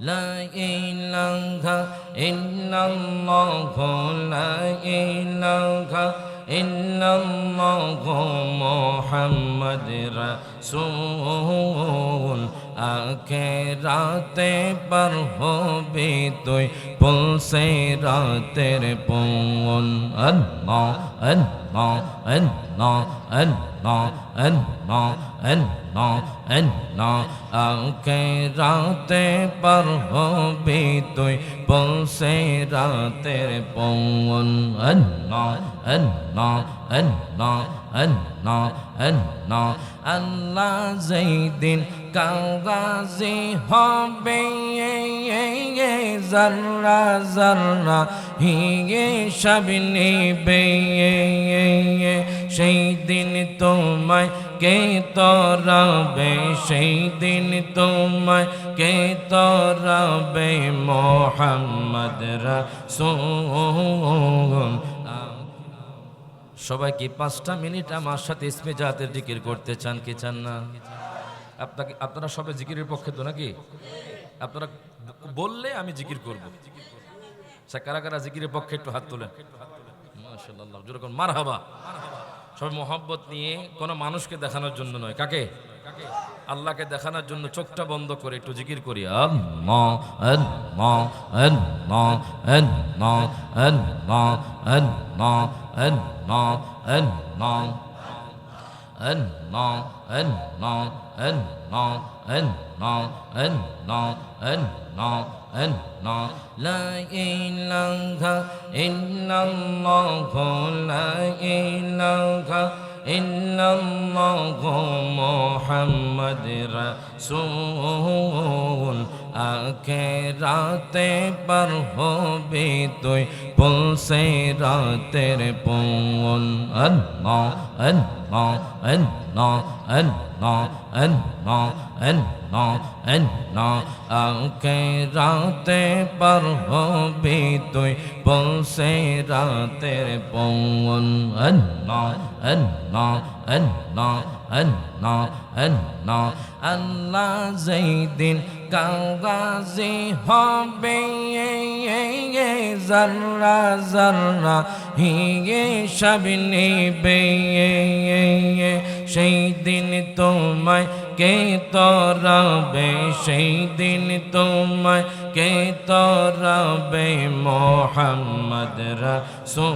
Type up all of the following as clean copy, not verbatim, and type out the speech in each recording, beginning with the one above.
লা ইলাহা ইল্লাল্লাহু লা ইলাহা ইল্লাল্লাহু মুহাম্মাদুর রাসূল আখেরাতে পার হবি তুই পুলসে রাতের পৌন আল্লাহ আল্লাহ আল্লাহ আল্লাহ আল্লাহ আল্লাহ আল্লাহ আখেরাতে পার হবি তুই পুলসে রাতের পৌন আল্লাহ আল্লাহ আল্লাহ আল্লাহ আল্লাহ আল্লাহ যেদিন কাগাজি হবে জর্রা জর্রা হিয়ে সব নিবে সেই দিন তোমায় কে তরাবে সেই দিন তোমায় কে তরাবে মোহাম্মদ রাসূল। সবাই কি 5টা মিনিট আমার সাথে ইসমে জাতের জিকির করতে চান কি চান না? আপনারা সবাই জিকিরের পক্ষে তো নাকি? আপনারা বললে আমি জিকির করব। কারা কারা জিকিরের পক্ষে একটু হাত তোলেন। মাশাআল্লাহ, যেরকম মারহাবা। সবাই মোহাব্বত নিয়ে কোনো মানুষকে দেখানোর জন্য নয়, কাকে? আল্লাহকে দেখানোর জন্য চোখটা বন্ধ করে একটু জিকির করি। আল্লাহ আল্লাহ আল্লাহ আল্লাহ আল্লাহ আল্লাহ আল্লাহ আল্লাহ Allah, Allah, Allah, Allah, Allah, Allah, Allah, La ilaha illallah, La ilaha illallah, Muhammad Rasul আখেরাতে পার হবি তুই পুলসে রাতের পৌন আল্লাহ আল্লাহ আল্লাহ আল্লাহ আল্লাহ আল্লাহ আল্লাহ আখেরাতে পার হবি তুই পুলসে রাতের পৌন আল্লাহ আল্লাহ আল্লাহ আল্লাহ আল্লাহ আল্লাহ যেদিন কাগাজি হবে জর্রা জর্রা হিয়ে সব নিবে সেই দিন তোমায় কে তরাবে সেই দিন তোমায় কে তরাবে মোহাম্মদ রাসূল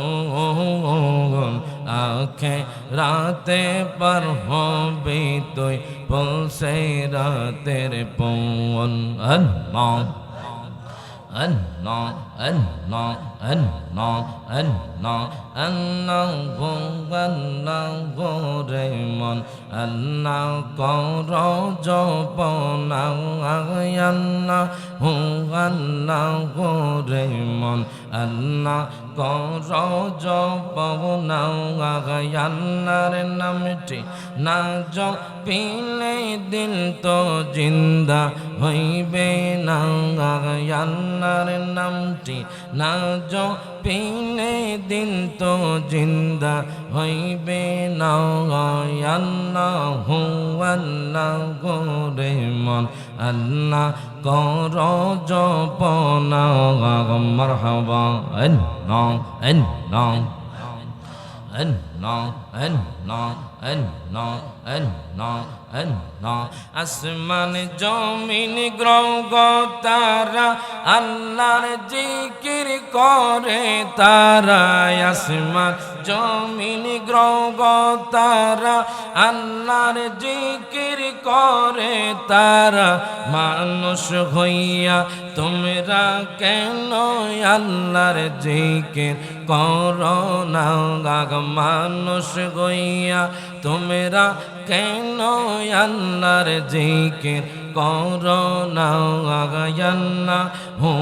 আখেরাতে পার হবি তুই পুলসে রাতের পৌন আল্লাহ Allah, Allah, Allah, Allah, Allah, Allah, Raymond, Allah, Koro, Jopona, Allah, Allah, Raymond, Allah, Koro, Jopona, Allah, Namiti, Najo, Pile, Dil to Jinda, Hoibe, Allah, নামটি না জপিলে দিন তো জিন্দা হইবে না আল্লাহু আল্লাহু রে মন আল্লাহ কর জপনা মারহাবা আল্লাহ আল্লাহ আল্লাহ আল্লাহ আল্লাহ আল্লাহ আল্লাহ আসমান জমিন গ্রহ তারা আল্লাহর জিকির করে তারা আসমান জমিন গ্রহ তারা আল্লাহর জিকির করে তারা মানুষ হইয়া তোমরা কেন আল্লাহর জিকির করো না মানুষ হইয়া তোমরা কেন আল্লাহর জিকির করো না আল্লাহ হু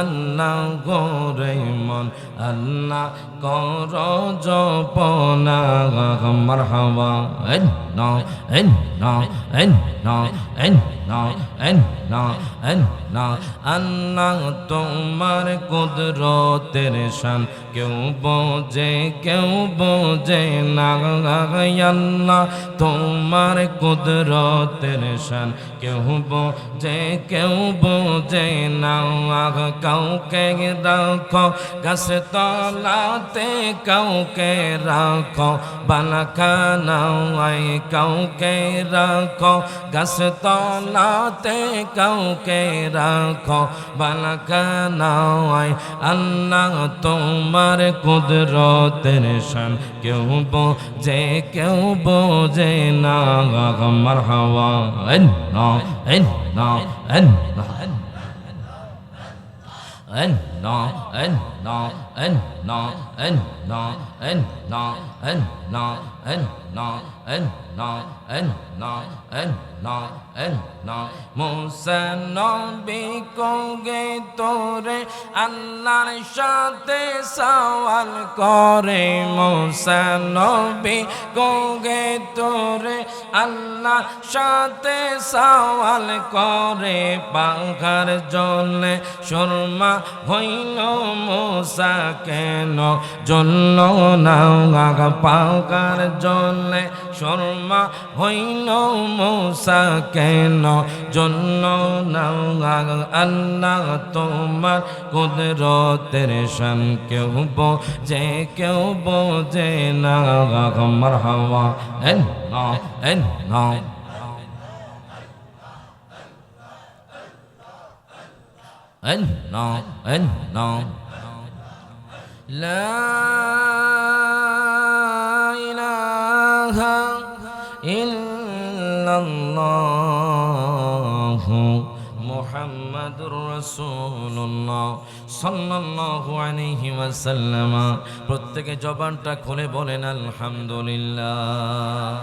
আল্লাহ গোরে মন আল্লাহ কর জপনা মারহাবা না না না না আল্লাহ তোমার কুদরতের শান কেউ বোঝে না আল্লাহ তোমার কুদরতের শান কেউ বোঝে না কাউকে রাখো গাছ তলাতে কাউকে রাখো বালাখানায় কাউকে রাখো গাছ তলাতে কাউকে রাখো বালাখানায় আল্লাহ তোমার কুদরতের শান কেউ বোঝে না মারহাবা না না মুসা নবী কোগে তোরে আল্লাহর সাথে সওয়াল করে মুসা নবী কোগে তোরে আল্লাহর সাথে সওয়াল করে পাখার জলে সুরমা হইল মুসা কেন জ্বলল না পাখার জলে সুরমা হইল মুসা কেন জ্বলল না আল্লাহ তোমার কুদরতের শান কেউ বোঝে না মারহাবা না না no لا إله إلا الله محمد رسول الله সাল্লাল্লাহু আলাইহি ওয়াসাল্লাম প্রত্যেকে জবানটা খুলে বলেন আলহামদুলিল্লাহ।